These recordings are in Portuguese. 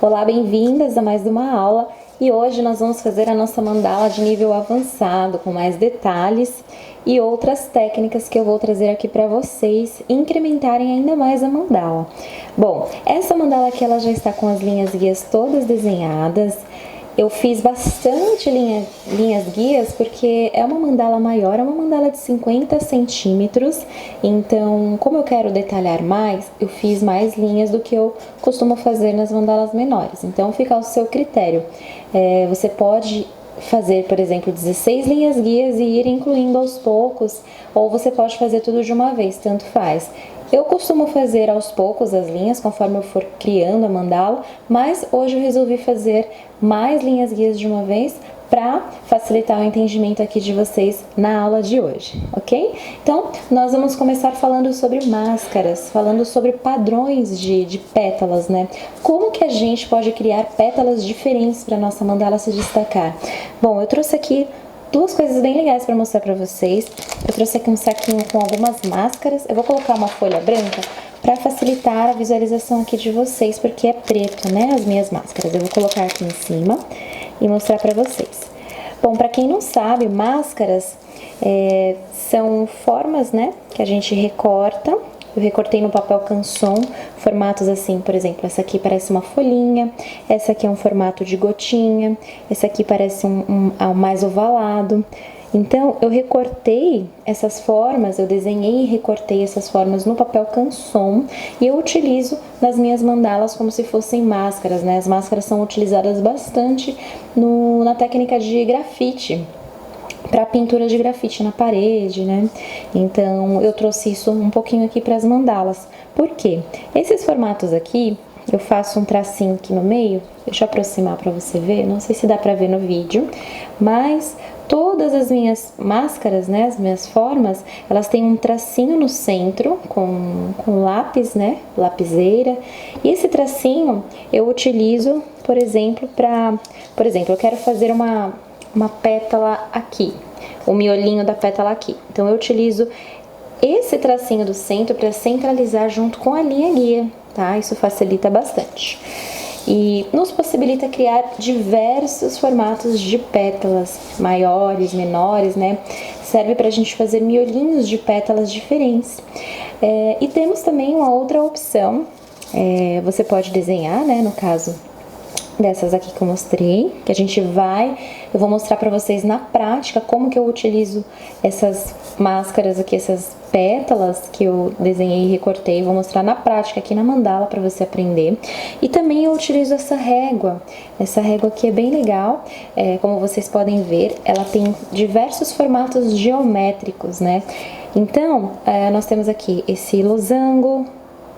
Olá, bem-vindas a mais uma aula e hoje nós vamos fazer a nossa mandala de nível avançado com mais detalhes e outras técnicas que eu vou trazer aqui para vocês incrementarem ainda mais a mandala. Bom, essa mandala aqui ela já está com as linhas guias todas desenhadas. Eu fiz bastante linhas guias porque é uma mandala maior, é uma mandala de 50 centímetros. Então, como eu quero detalhar mais, eu fiz mais linhas do que eu costumo fazer nas mandalas menores. Então, fica ao seu critério. Você pode fazer, por exemplo, 16 linhas guias e ir incluindo aos poucos, ou você pode fazer tudo de uma vez, tanto faz. Eu costumo fazer aos poucos as linhas, conforme eu for criando a mandala, mas hoje eu resolvi fazer mais linhas guias de uma vez para facilitar o entendimento aqui de vocês na aula de hoje, ok? Então, nós vamos começar falando sobre máscaras, falando sobre padrões de pétalas, né? Como que a gente pode criar pétalas diferentes para nossa mandala se destacar? Bom, eu trouxe aqui duas coisas bem legais para mostrar para vocês. Eu trouxe aqui um saquinho com algumas máscaras. Eu vou colocar uma folha branca para facilitar a visualização aqui de vocês, porque é preto, né, as minhas máscaras. Eu vou colocar aqui em cima e mostrar para vocês. Bom, para quem não sabe, máscaras são formas, né, que a gente recorta. Eu recortei no papel canson, formatos assim, por exemplo, essa aqui parece uma folhinha, essa aqui é um formato de gotinha, essa aqui parece um mais ovalado. Então, eu recortei essas formas, eu desenhei e recortei essas formas no papel canson e eu utilizo nas minhas mandalas como se fossem máscaras, né? As máscaras são utilizadas bastante na técnica de grafite, para pintura de grafite na parede, né? Então, eu trouxe isso um pouquinho aqui para as mandalas. Por quê? Esses formatos aqui, eu faço um tracinho aqui no meio, deixa eu aproximar para você ver, não sei se dá para ver no vídeo, mas todas as minhas máscaras, né, as minhas formas, elas têm um tracinho no centro com lápis, né, lapiseira, e esse tracinho eu utilizo, por exemplo, eu quero fazer uma pétala aqui, o miolinho da pétala aqui. Então, eu utilizo esse tracinho do centro para centralizar junto com a linha guia, tá? Isso facilita bastante. E nos possibilita criar diversos formatos de pétalas, maiores, menores, né? Serve para a gente fazer miolinhos de pétalas diferentes. E temos também uma outra opção, você pode desenhar, né, no caso dessas aqui que eu mostrei, que eu vou mostrar pra vocês na prática como que eu utilizo essas máscaras aqui, essas pétalas que eu desenhei e recortei, vou mostrar na prática aqui na mandala pra você aprender. E também eu utilizo essa régua aqui é bem legal, como vocês podem ver, ela tem diversos formatos geométricos, né? Então, nós temos aqui esse losango,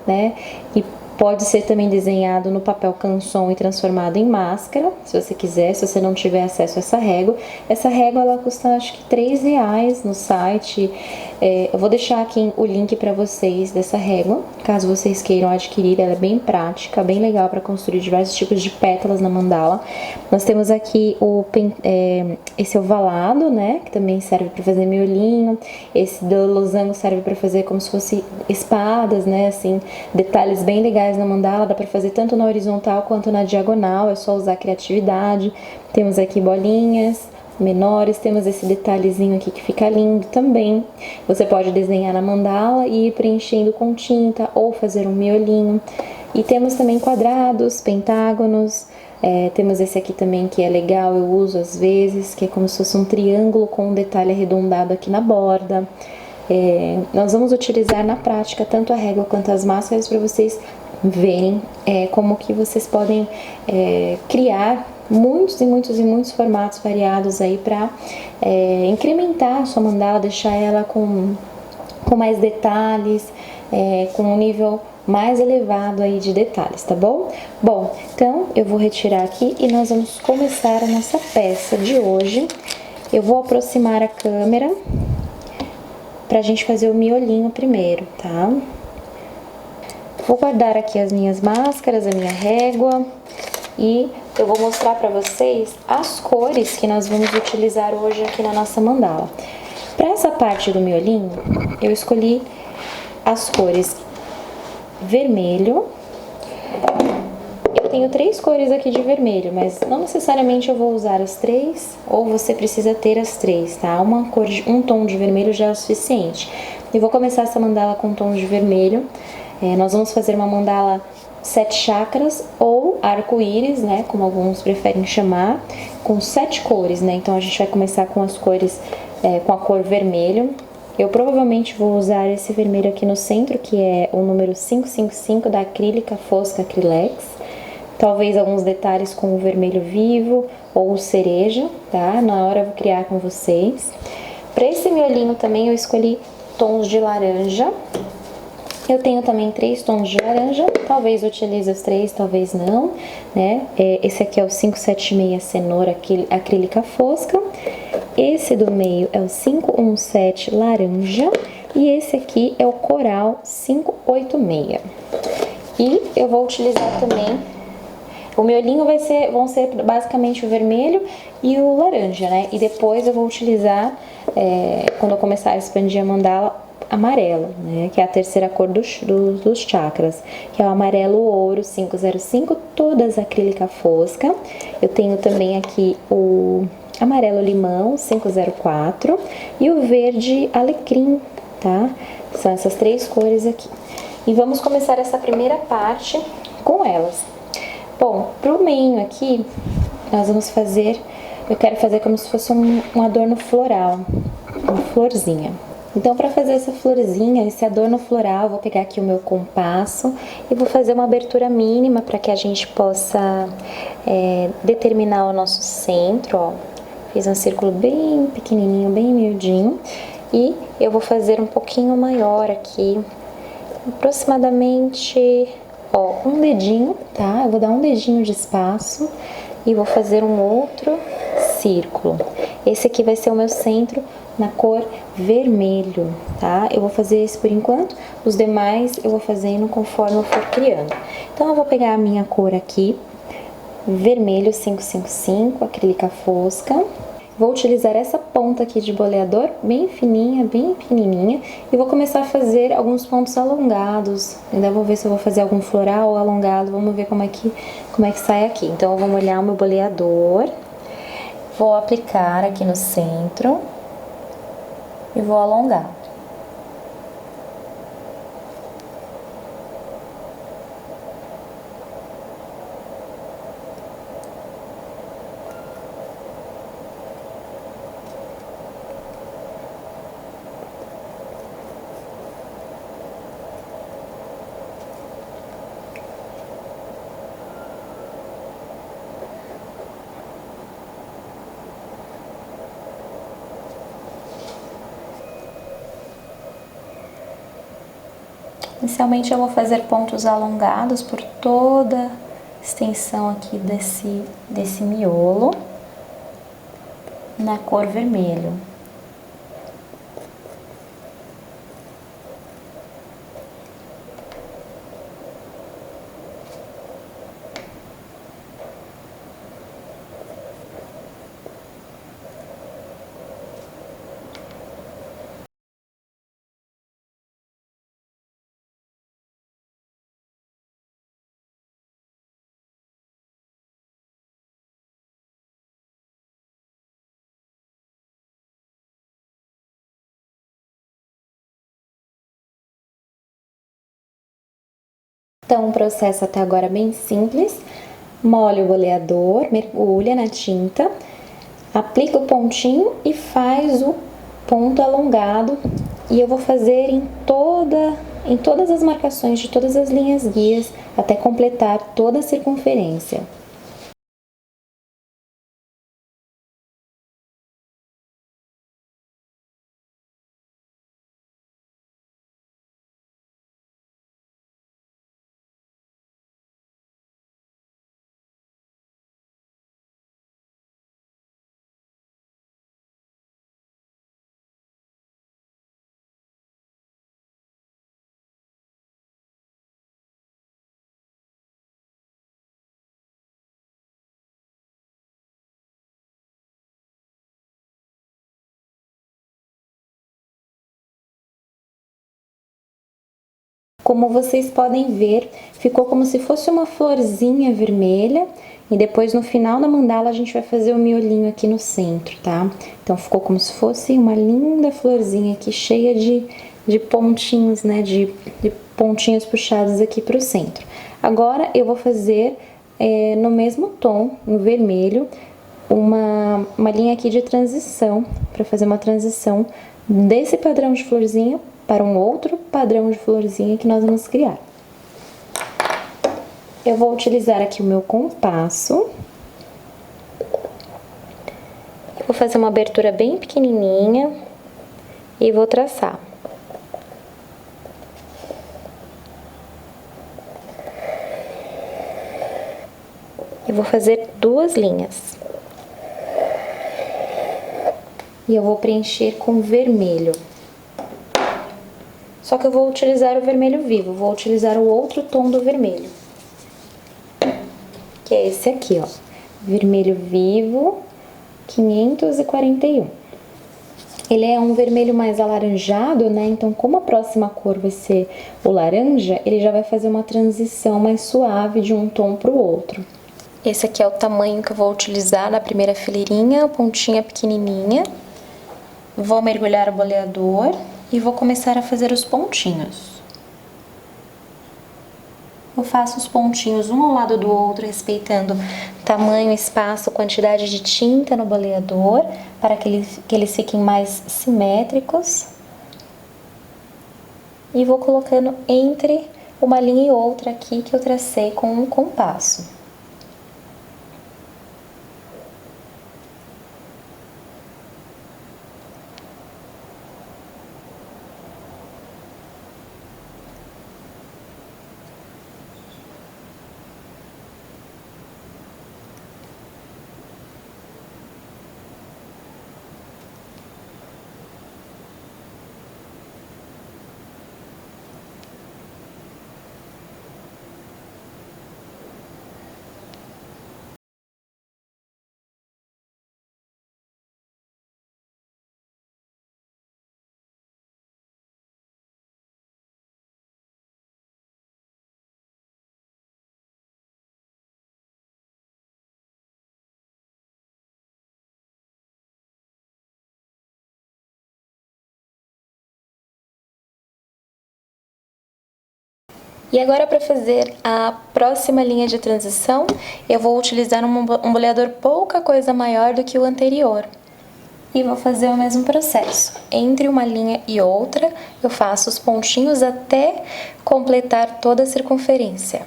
né? E pode ser também desenhado no papel canson e transformado em máscara, se você quiser, se você não tiver acesso a essa régua. Essa régua, ela custa acho que R$3 no site. Eu vou deixar aqui o link para vocês dessa régua, caso vocês queiram adquirir. Ela é bem prática, bem legal para construir diversos tipos de pétalas na mandala. Nós temos aqui esse ovalado, né, que também serve para fazer miolinho. Esse do losango serve para fazer como se fosse espadas, né, assim, detalhes bem legais na mandala, dá para fazer tanto na horizontal quanto na diagonal, é só usar criatividade. Temos aqui bolinhas menores, temos esse detalhezinho aqui que fica lindo também. Você pode desenhar na mandala e ir preenchendo com tinta ou fazer um miolinho. E temos também quadrados, pentágonos, temos esse aqui também que é legal, eu uso às vezes, que é como se fosse um triângulo com um detalhe arredondado aqui na borda. Nós vamos utilizar na prática tanto a régua quanto as máscaras para vocês verem como que vocês podem criar muitos e muitos formatos variados aí para incrementar a sua mandala, deixar ela com mais detalhes, com um nível mais elevado aí de detalhes, tá bom? Bom, então eu vou retirar aqui e nós vamos começar a nossa peça de hoje. Eu vou aproximar a câmera pra gente fazer o miolinho primeiro, tá? Vou guardar aqui as minhas máscaras, a minha régua e eu vou mostrar pra vocês as cores que nós vamos utilizar hoje aqui na nossa mandala. Pra essa parte do miolinho, eu escolhi as cores vermelho, eu tenho 3 cores aqui de vermelho, mas não necessariamente eu vou usar as 3, ou você precisa ter as 3, tá? Um tom de vermelho já é o suficiente. Eu vou começar essa mandala com tons de vermelho. Nós vamos fazer uma mandala 7 chakras ou arco-íris, né, como alguns preferem chamar, com 7 cores, né? Então a gente vai começar com as cores, com a cor vermelho. Eu provavelmente vou usar esse vermelho aqui no centro, que é o número 555 da acrílica fosca Acrylex. Talvez alguns detalhes com o vermelho vivo ou o cereja, tá? Na hora eu vou criar com vocês. Para esse miolinho também eu escolhi tons de laranja. Eu tenho também 3 tons de laranja, talvez eu utilize os 3, talvez não, né? Esse aqui é o 576 cenoura acrílica fosca. Esse do meio é o 517 laranja e esse aqui é o coral 586. E eu vou utilizar também, o miolinho vão ser basicamente o vermelho e o laranja, né? E depois eu vou utilizar, quando eu começar a expandir a mandala, amarelo, né? Que é a terceira cor dos chakras, que é o amarelo ouro 505, todas acrílica fosca. Eu tenho também aqui o amarelo limão 504 e o verde alecrim, tá? São essas 3 cores aqui. E vamos começar essa primeira parte com elas. Bom, pro meio aqui, nós vamos fazer, eu quero fazer como se fosse um adorno floral, uma florzinha. Então, para fazer essa florzinha, esse adorno floral, eu vou pegar aqui o meu compasso e vou fazer uma abertura mínima para que a gente possa determinar o nosso centro, ó. Fiz um círculo bem pequenininho, bem miudinho. E eu vou fazer um pouquinho maior aqui, aproximadamente, ó, um dedinho, tá? Eu vou dar um dedinho de espaço e vou fazer um outro círculo. Esse aqui vai ser o meu centro na cor vermelho, tá? Eu vou fazer esse por enquanto, os demais eu vou fazendo conforme eu for criando. Então, eu vou pegar a minha cor aqui, vermelho 555, acrílica fosca. Vou utilizar essa ponta aqui de boleador, bem fininha, bem pequenininha, e vou começar a fazer alguns pontos alongados. Ainda vou ver se eu vou fazer algum floral ou alongado, vamos ver como é que sai aqui. Então, eu vou molhar o meu boleador, vou aplicar aqui no centro e vou alongar. Inicialmente eu vou fazer pontos alongados por toda a extensão aqui desse miolo, na cor vermelho. Então, um processo até agora bem simples. Molha o boleador, mergulha na tinta, aplica o pontinho e faz o ponto alongado. E eu vou fazer em todas as marcações de todas as linhas guias até completar toda a circunferência. Como vocês podem ver, ficou como se fosse uma florzinha vermelha. E depois no final da mandala a gente vai fazer o miolinho aqui no centro, tá? Então ficou como se fosse uma linda florzinha aqui, cheia de pontinhos, né? De pontinhos puxados aqui pro centro. Agora eu vou fazer no mesmo tom, no vermelho, uma linha aqui de transição, para fazer uma transição desse padrão de florzinha para um outro padrão de florzinha que nós vamos criar. Eu vou utilizar aqui o meu compasso. Vou fazer uma abertura bem pequenininha e vou traçar. Eu vou fazer 2 linhas. E eu vou preencher com vermelho. Só que eu vou utilizar o vermelho vivo, vou utilizar o outro tom do vermelho. Que é esse aqui, ó. Vermelho vivo 541. Ele é um vermelho mais alaranjado, né? Então, como a próxima cor vai ser o laranja, ele já vai fazer uma transição mais suave de um tom para o outro. Esse aqui é o tamanho que eu vou utilizar na primeira fileirinha, a pontinha pequenininha. Vou mergulhar o boleador e vou começar a fazer os pontinhos. Eu faço os pontinhos um ao lado do outro, respeitando tamanho, espaço, quantidade de tinta no boleador, para que eles fiquem mais simétricos. E vou colocando entre uma linha e outra aqui que eu tracei com um compasso. E agora, para fazer a próxima linha de transição, eu vou utilizar um boleador pouca coisa maior do que o anterior. E vou fazer o mesmo processo. Entre uma linha e outra, eu faço os pontinhos até completar toda a circunferência.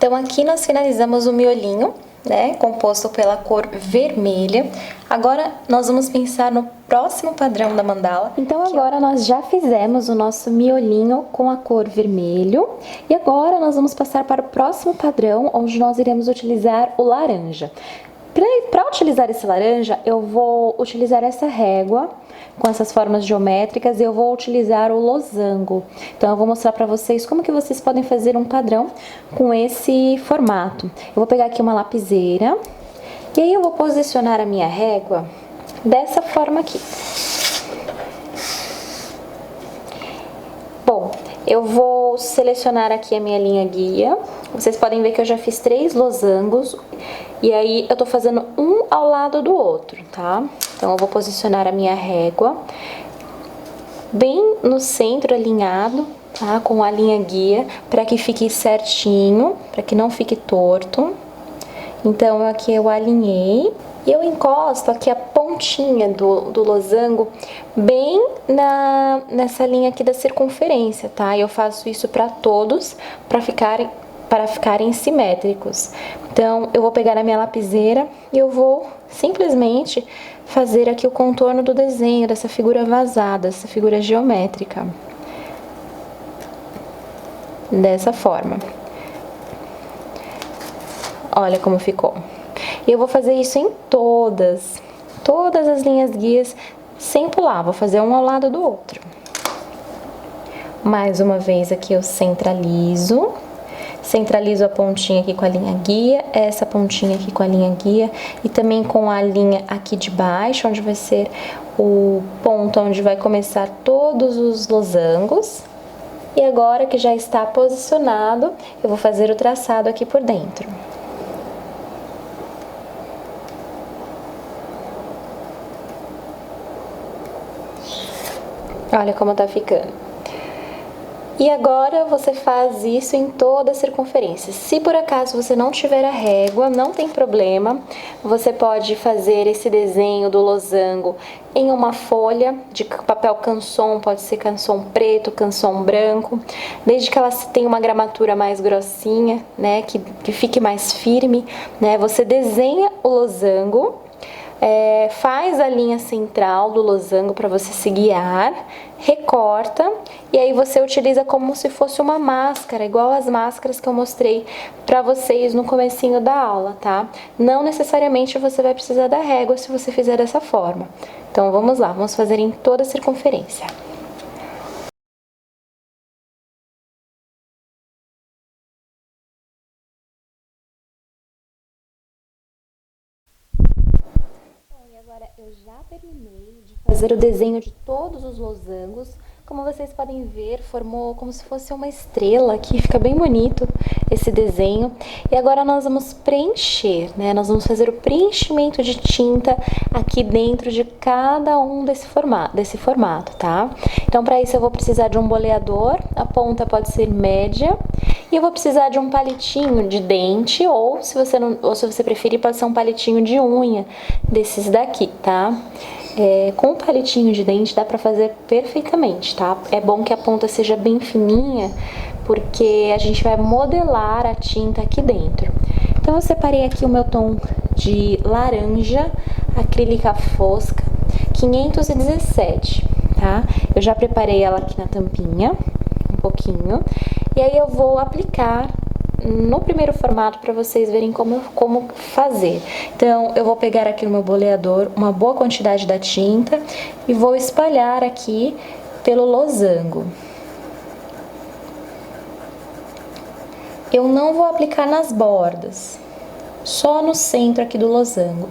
Então, aqui nós finalizamos o miolinho, né, composto pela cor vermelha. Agora, nós vamos pensar no próximo padrão da mandala. Então, agora nós já fizemos o nosso miolinho com a cor vermelho. E agora, nós vamos passar para o próximo padrão, onde nós iremos utilizar o laranja. Para utilizar esse laranja, eu vou utilizar essa régua com essas formas geométricas e eu vou utilizar o losango. Então, eu vou mostrar para vocês como que vocês podem fazer um padrão com esse formato. Eu vou pegar aqui uma lapiseira e aí eu vou posicionar a minha régua dessa forma aqui. Bom, eu vou selecionar aqui a minha linha guia. Vocês podem ver que eu já fiz 3 losangos. E aí, eu tô fazendo um ao lado do outro, tá? Então, eu vou posicionar a minha régua bem no centro, alinhado, tá? Com a linha guia, para que fique certinho, para que não fique torto. Então, aqui eu alinhei. E eu encosto aqui a pontinha do losango bem nessa linha aqui da circunferência, tá? E eu faço isso para todos, para ficarem simétricos. Então, eu vou pegar a minha lapiseira e eu vou simplesmente fazer aqui o contorno do desenho dessa figura vazada, essa figura geométrica. Dessa forma. Olha como ficou. E eu vou fazer isso em todas as linhas guias, sem pular. Vou fazer um ao lado do outro. Mais uma vez aqui eu centralizo a pontinha aqui com a linha guia, essa pontinha aqui com a linha guia e também com a linha aqui de baixo, onde vai ser o ponto onde vai começar todos os losangos. E agora que já está posicionado, eu vou fazer o traçado aqui por dentro. Olha como tá ficando. E agora você faz isso em toda a circunferência. Se por acaso você não tiver a régua, não tem problema. Você pode fazer esse desenho do losango em uma folha de papel canson, pode ser canson preto, canson branco. Desde que ela tenha uma gramatura mais grossinha, né, que fique mais firme, né, você desenha o losango. Faz a linha central do losango para você se guiar, recorta e aí você utiliza como se fosse uma máscara, igual as máscaras que eu mostrei para vocês no comecinho da aula, tá? Não necessariamente você vai precisar da régua se você fizer dessa forma. Então vamos lá, vamos fazer em toda a circunferência. Agora eu já terminei de fazer o desenho de todos os losangos. Como vocês podem ver, formou como se fosse uma estrela aqui, fica bem bonito esse desenho. E agora nós vamos preencher, né? Nós vamos fazer o preenchimento de tinta aqui dentro de cada um desse formato, tá? Então, para isso eu vou precisar de um boleador, a ponta pode ser média, e eu vou precisar de um palitinho de dente, ou se você preferir, pode ser um palitinho de unha desses daqui, tá? Com o palitinho de dente dá pra fazer perfeitamente, tá? É bom que a ponta seja bem fininha, porque a gente vai modelar a tinta aqui dentro. Então eu separei aqui o meu tom de laranja, acrílica fosca, 517, tá? Eu já preparei ela aqui na tampinha, um pouquinho, e aí eu vou aplicar no primeiro formato para vocês verem como fazer. Então, eu vou pegar aqui no meu boleador uma boa quantidade da tinta e vou espalhar aqui pelo losango. Eu não vou aplicar nas bordas, só no centro aqui do losango.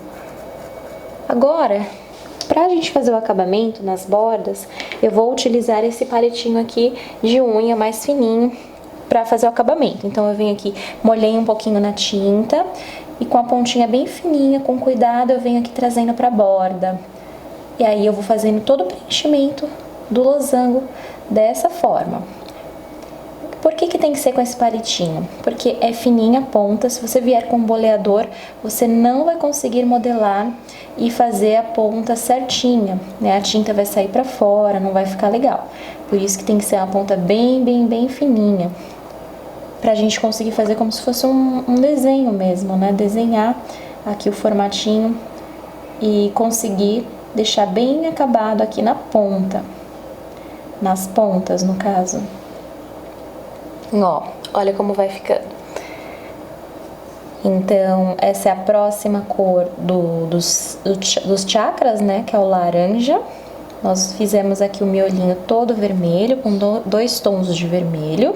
Agora, pra gente fazer o acabamento nas bordas, eu vou utilizar esse palitinho aqui de unha mais fininho para fazer o acabamento. Então eu venho aqui, molhei um pouquinho na tinta e com a pontinha bem fininha, com cuidado, eu venho aqui trazendo para a borda. E aí eu vou fazendo todo o preenchimento do losango dessa forma. Por que tem que ser com esse palitinho? Porque é fininha a ponta, se você vier com um boleador, você não vai conseguir modelar e fazer a ponta certinha, né? A tinta vai sair para fora, não vai ficar legal. Por isso que tem que ser uma ponta bem fininha, pra gente conseguir fazer como se fosse um desenho mesmo, né? Desenhar aqui o formatinho e conseguir deixar bem acabado aqui na ponta, nas pontas no caso. Ó, olha como vai ficando. Então, essa é a próxima cor dos chakras, né? Que é o laranja. Nós fizemos aqui o miolinho todo vermelho, com dois tons de vermelho.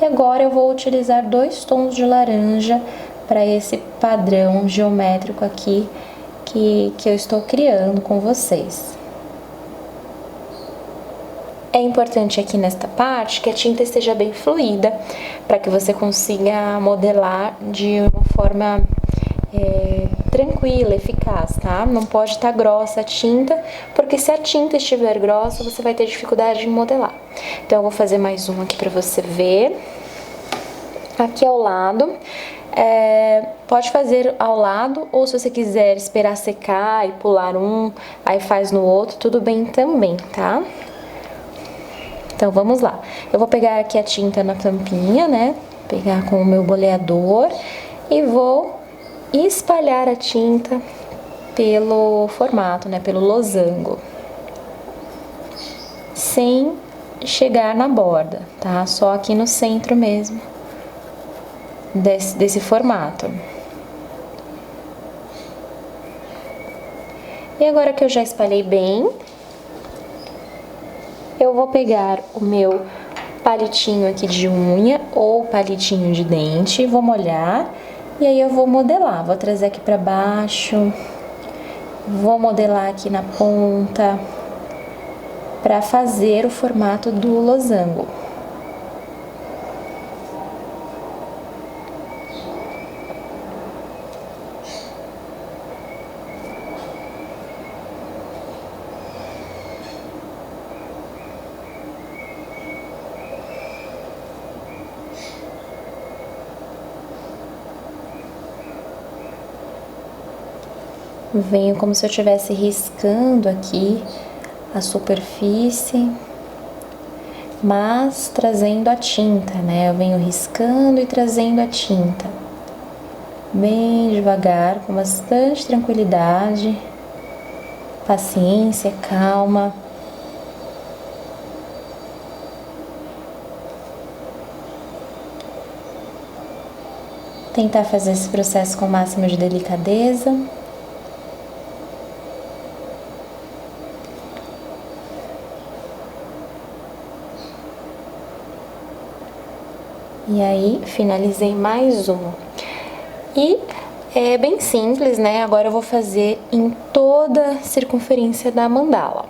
E agora eu vou utilizar 2 tons de laranja para esse padrão geométrico aqui que eu estou criando com vocês. É importante aqui nesta parte que a tinta esteja bem fluida, para que você consiga modelar de uma forma tranquila, eficaz, tá? Não pode estar grossa a tinta, porque se a tinta estiver grossa, você vai ter dificuldade em modelar. Então, eu vou fazer mais um aqui para você ver. Aqui ao lado, Pode fazer ao lado, ou se você quiser esperar secar e pular um, aí faz no outro, tudo bem também, tá? Então, vamos lá. Eu vou pegar aqui a tinta na tampinha, né? Pegar com o meu boleador e vou espalhar a tinta pelo formato, né? Pelo losango. Sem chegar na borda, tá? Só aqui no centro mesmo desse formato. E agora que eu já espalhei bem, eu vou pegar o meu palitinho aqui de unha ou palitinho de dente, vou molhar e aí eu vou modelar. Vou trazer aqui pra baixo, vou modelar aqui na ponta para fazer o formato do losango. Venho como se eu estivesse riscando aqui a superfície, mas trazendo a tinta, né? Eu venho riscando e trazendo a tinta, bem devagar, com bastante tranquilidade, paciência, calma. Tentar fazer esse processo com o máximo de delicadeza. E aí, finalizei mais uma. E é bem simples, né? Agora eu vou fazer em toda a circunferência da mandala.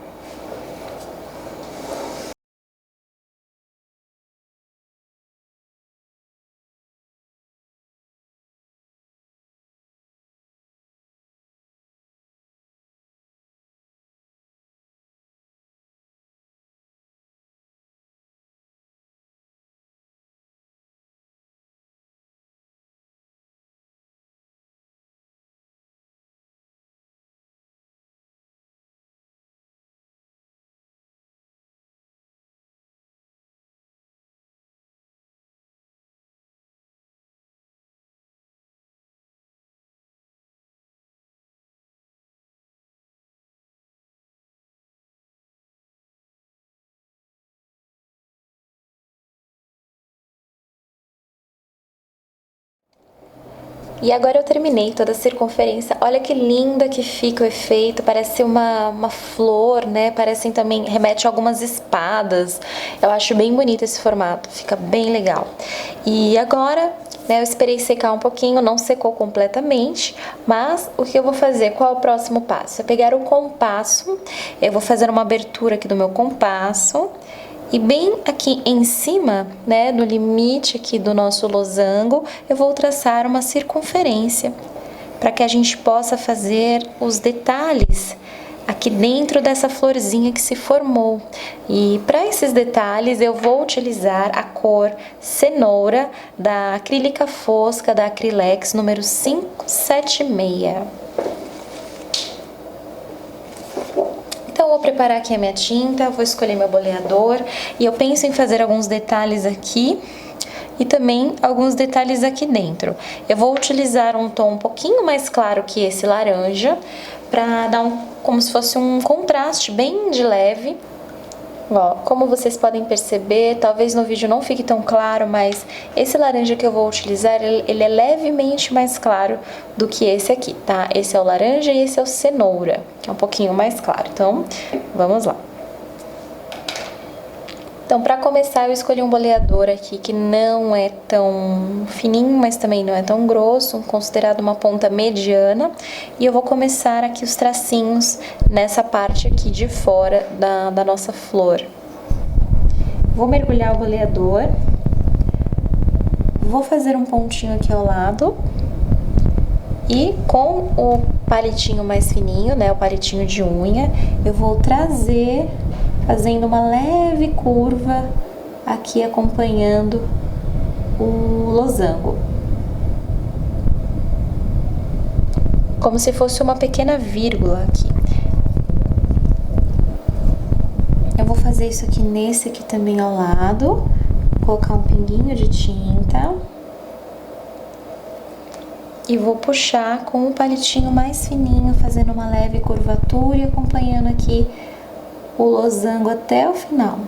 E agora eu terminei toda a circunferência. Olha que linda que fica o efeito. Parece uma flor, né? Parecem também, remete a algumas espadas. Eu acho bem bonito esse formato. Fica bem legal. E agora, né, eu esperei secar um pouquinho. Não secou completamente. Mas o que eu vou fazer? Qual é o próximo passo? É pegar o compasso. Eu vou fazer uma abertura aqui do meu compasso. E bem aqui em cima, né, do limite aqui do nosso losango, eu vou traçar uma circunferência para que a gente possa fazer os detalhes aqui dentro dessa florzinha que se formou. E para esses detalhes eu vou utilizar a cor cenoura da acrílica fosca da Acrylex número 576. Então, vou preparar aqui a minha tinta, vou escolher meu boleador e eu penso em fazer alguns detalhes aqui e também alguns detalhes aqui dentro. Eu vou utilizar um tom um pouquinho mais claro que esse laranja para dar como se fosse um contraste bem de leve. Ó, como vocês podem perceber, talvez no vídeo não fique tão claro, mas esse laranja que eu vou utilizar, ele é levemente mais claro do que esse aqui, tá? Esse é o laranja e esse é o cenoura, que é um pouquinho mais claro. Então, vamos lá. Então, para começar, eu escolhi um boleador aqui que não é tão fininho, mas também não é tão grosso, considerado uma ponta mediana. E eu vou começar aqui os tracinhos nessa parte aqui de fora da nossa flor. Vou mergulhar o boleador, vou fazer um pontinho aqui ao lado. E com o palitinho mais fininho, né, o palitinho de unha, eu vou trazer, fazendo uma leve curva aqui acompanhando o losango. como se fosse uma pequena vírgula aqui. Eu vou fazer isso aqui nesse aqui também ao lado, colocar um pinguinho de tinta. E vou puxar com um palitinho mais fininho, fazendo uma leve curvatura e acompanhando aqui o losango até o final.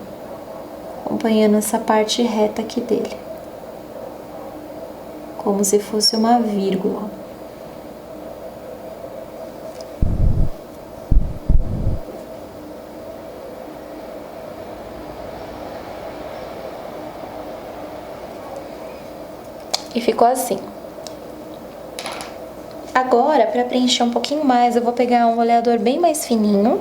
Acompanhando essa parte reta aqui dele. Como se fosse uma vírgula. E ficou assim. Agora, para preencher um pouquinho mais, eu vou pegar um boleador bem mais fininho.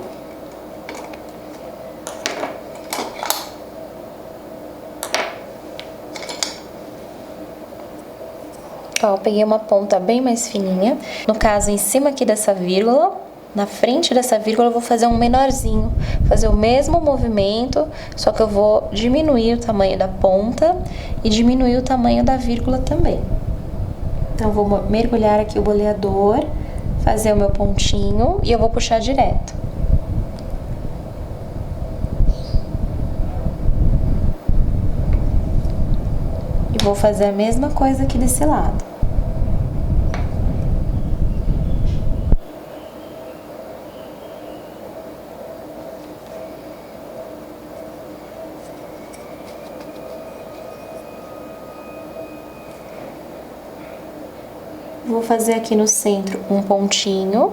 Ó, eu peguei uma ponta bem mais fininha. No caso, em cima aqui dessa vírgula, na frente dessa vírgula, eu vou fazer um menorzinho. Fazer o mesmo movimento, só que eu vou diminuir o tamanho da ponta e diminuir o tamanho da vírgula também. Então, eu vou mergulhar aqui o boleador, fazer o meu pontinho e eu vou puxar direto. E vou fazer a mesma coisa aqui desse lado. Vou fazer aqui no centro um pontinho.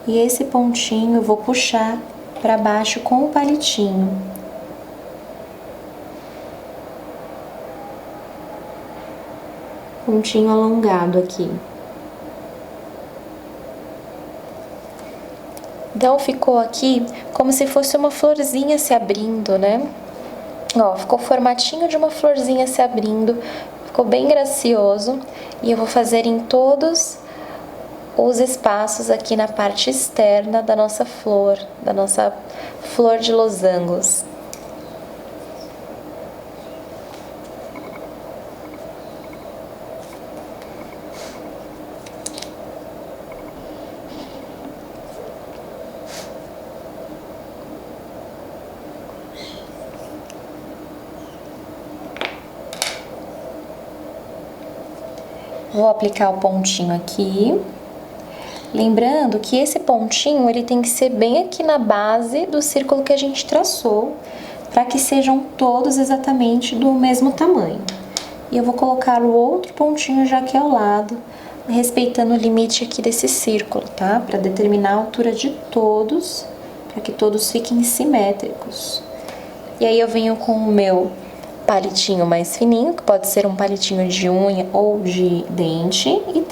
E esse pontinho eu vou puxar para baixo com o palitinho. Pontinho alongado aqui. Então, ficou aqui como se fosse uma florzinha se abrindo, né? Ó, ficou o formatinho de uma florzinha se abrindo. Ficou bem gracioso e eu vou fazer em todos os espaços aqui na parte externa da nossa flor de losangos. Vou aplicar o pontinho aqui. Lembrando que esse pontinho, ele tem que ser bem aqui na base do círculo que a gente traçou, para que sejam todos exatamente do mesmo tamanho. E eu vou colocar o outro pontinho já aqui ao lado, respeitando o limite aqui desse círculo, tá? Para determinar a altura de todos, para que todos fiquem simétricos. E aí eu venho com o meu palitinho mais fininho, que pode ser um palitinho de unha ou de dente, e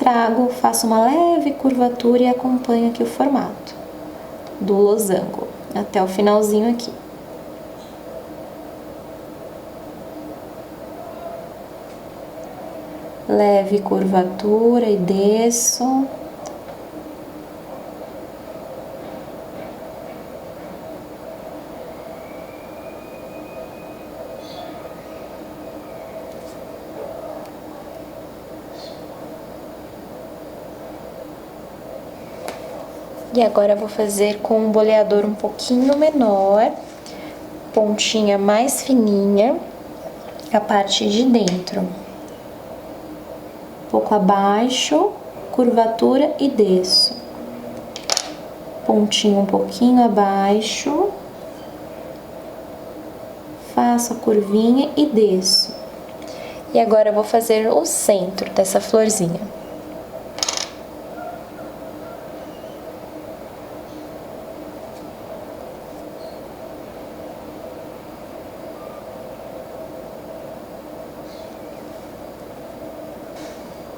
faço uma leve curvatura e acompanho aqui o formato do losango, até o finalzinho aqui. Leve curvatura e desço. E agora eu vou fazer com um boleador um pouquinho menor, pontinha mais fininha, a parte de dentro. Um pouco abaixo, curvatura e desço. Pontinho um pouquinho abaixo, faço a curvinha e desço. E agora eu vou fazer o centro dessa florzinha.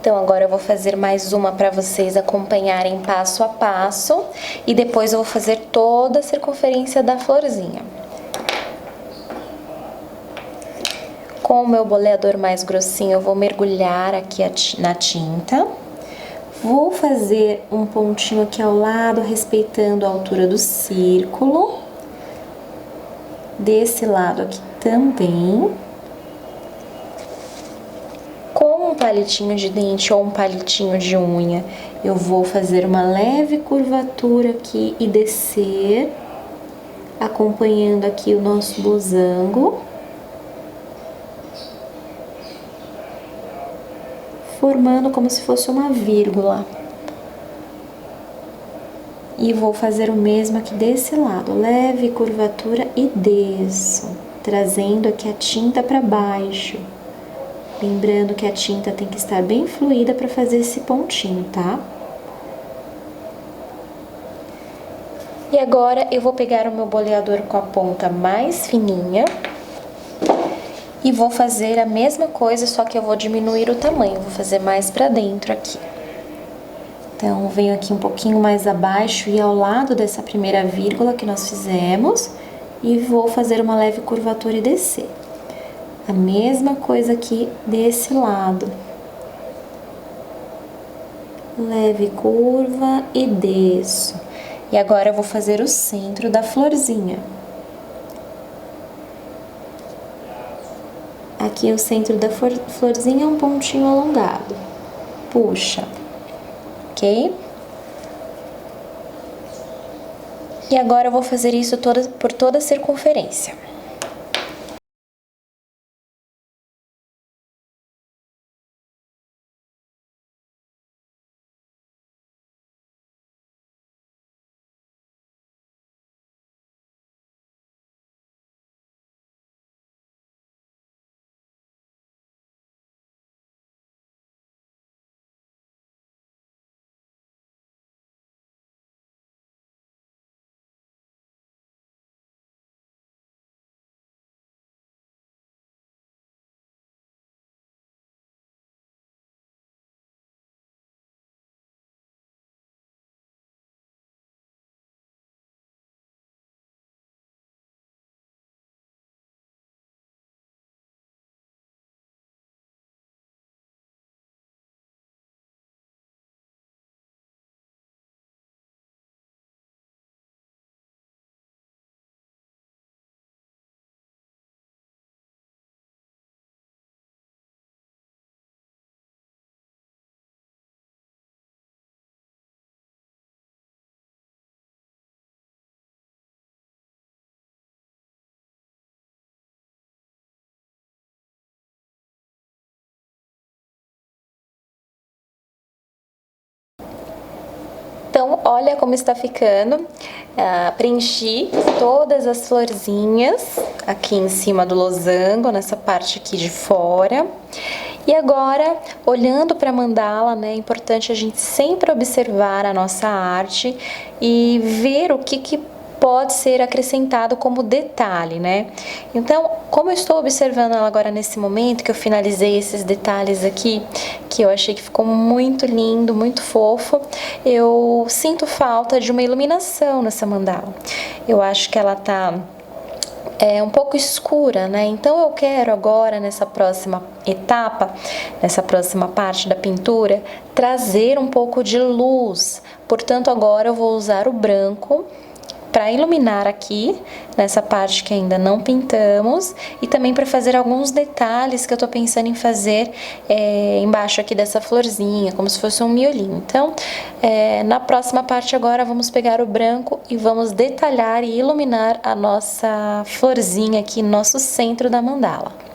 Então, agora eu vou fazer mais uma para vocês acompanharem passo a passo e depois eu vou fazer toda a circunferência da florzinha. Com o meu boleador mais grossinho, eu vou mergulhar aqui na tinta. Vou fazer um pontinho aqui ao lado, respeitando a altura do círculo. Desse lado aqui também. Com um palitinho de dente ou um palitinho de unha, eu vou fazer uma leve curvatura aqui e descer, acompanhando aqui o nosso losango, formando como se fosse uma vírgula. E vou fazer o mesmo aqui desse lado, leve curvatura e desço, trazendo aqui a tinta para baixo. Lembrando que a tinta tem que estar bem fluida para fazer esse pontinho, tá? E agora eu vou pegar o meu boleador com a ponta mais fininha e vou fazer a mesma coisa, só que eu vou diminuir o tamanho, vou fazer mais para dentro aqui. Então, venho aqui um pouquinho mais abaixo e ao lado dessa primeira vírgula que nós fizemos e vou fazer uma leve curvatura e descer. A mesma coisa aqui desse lado. Leve curva e desço. E agora eu vou fazer o centro da florzinha. Aqui o centro da florzinha é um pontinho alongado. Puxa. Ok? E agora eu vou fazer isso por toda a circunferência. Então, olha como está ficando. Preenchi todas as florzinhas aqui em cima do losango, nessa parte aqui de fora. E agora, olhando para a mandala, né, é importante a gente sempre observar a nossa arte e ver o que pode ser acrescentado como detalhe, né? Então, como eu estou observando ela agora nesse momento, que eu finalizei esses detalhes aqui, que eu achei que ficou muito lindo, muito fofo, eu sinto falta de uma iluminação nessa mandala. Eu acho que ela tá um pouco escura, né? Então eu quero agora, nessa próxima etapa, nessa próxima parte da pintura, trazer um pouco de luz. Portanto, agora eu vou usar o branco para iluminar aqui, nessa parte que ainda não pintamos, e também para fazer alguns detalhes que eu tô pensando em fazer embaixo aqui dessa florzinha, como se fosse um miolinho. Então, na próxima parte agora, vamos pegar o branco e vamos detalhar e iluminar a nossa florzinha aqui, nosso centro da mandala.